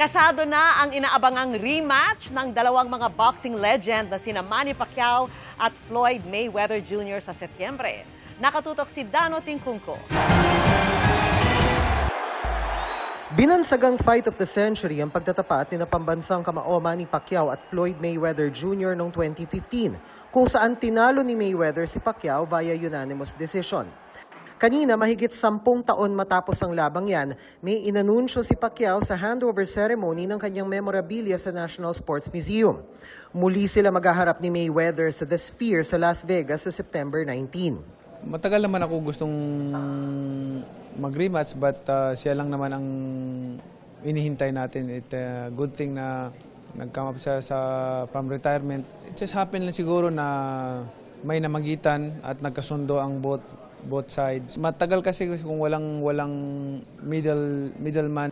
Kasado na ang inaabangang rematch ng dalawang mga boxing legend na sina Manny Pacquiao at Floyd Mayweather Jr. sa Setyembre. Nakatutok si Dano Tingkungko. Binansagang fight of the century ang pagtatapat ni pambansang kamao Manny Pacquiao at Floyd Mayweather Jr. noong 2015, kung saan tinalo ni Mayweather si Pacquiao via unanimous decision. Kanina, mahigit 10 taon matapos ang labang yan, may inanunsyo si Pacquiao sa handover ceremony ng kanyang memorabilia sa National Sports Museum. Muli sila maghaharap ni Mayweather sa The Sphere sa Las Vegas sa September 19. Matagal naman ako gustong mag-rematch but siya lang naman ang inihintay natin. It's a good thing na nag-come up siya from retirement. It just happened lang siguro na may namagitan at nagkasundo ang both sides. Matagal kasi kung walang middleman.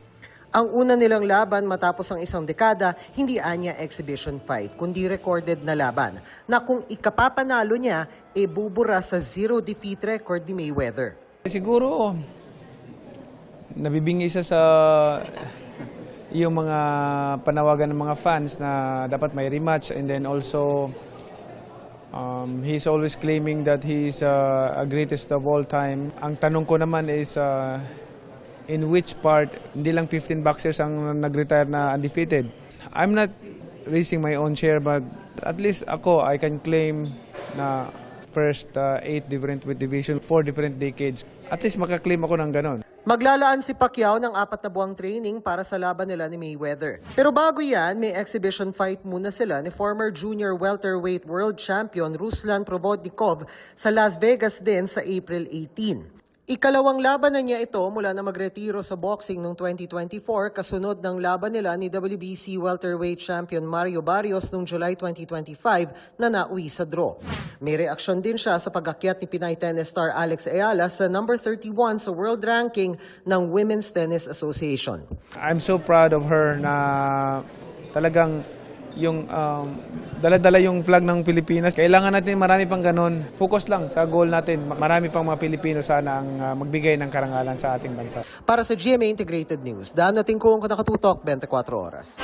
Ang una nilang laban matapos ang isang dekada, hindi anya exhibition fight, kundi recorded na laban, na kung ikapapanalo niya, bubura sa 0 defeat record ni Mayweather. Siguro, nabibingi siya sa yung mga panawagan ng mga fans na dapat may rematch, and then also he's always claiming that he's a greatest of all time. Ang tanong ko naman is in which part, hindi lang 15 boxers ang nag-retire na undefeated. I'm not raising my own share, but at least ako, I can claim na first 8 different weight division, 4 different decades. At least makaklaim ako ng ganon. Maglalaan si Pacquiao ng 4 na buwang training para sa laban nila ni Mayweather. Pero bago yan, may exhibition fight muna sila ni former junior welterweight world champion Ruslan Provodnikov sa Las Vegas din sa April 18. Ikalawang laban na niya ito mula na magretiro sa boxing noong 2024, kasunod ng laban nila ni WBC welterweight champion Mario Barrios noong July 2025 na nauwi sa draw. May reaksyon din siya sa pag-akyat ni Pinay tennis star Alex Ayala sa number 31 sa world ranking ng Women's Tennis Association. I'm so proud of her na talagang yung dala-dala yung flag ng Pilipinas. Kailangan natin marami pang ganon. Focus lang sa goal natin. Marami pang mga Pilipino sana ang magbigay ng karangalan sa ating bansa. Para sa GMA Integrated News, Dano Tingkungko, nakatutok 24 oras.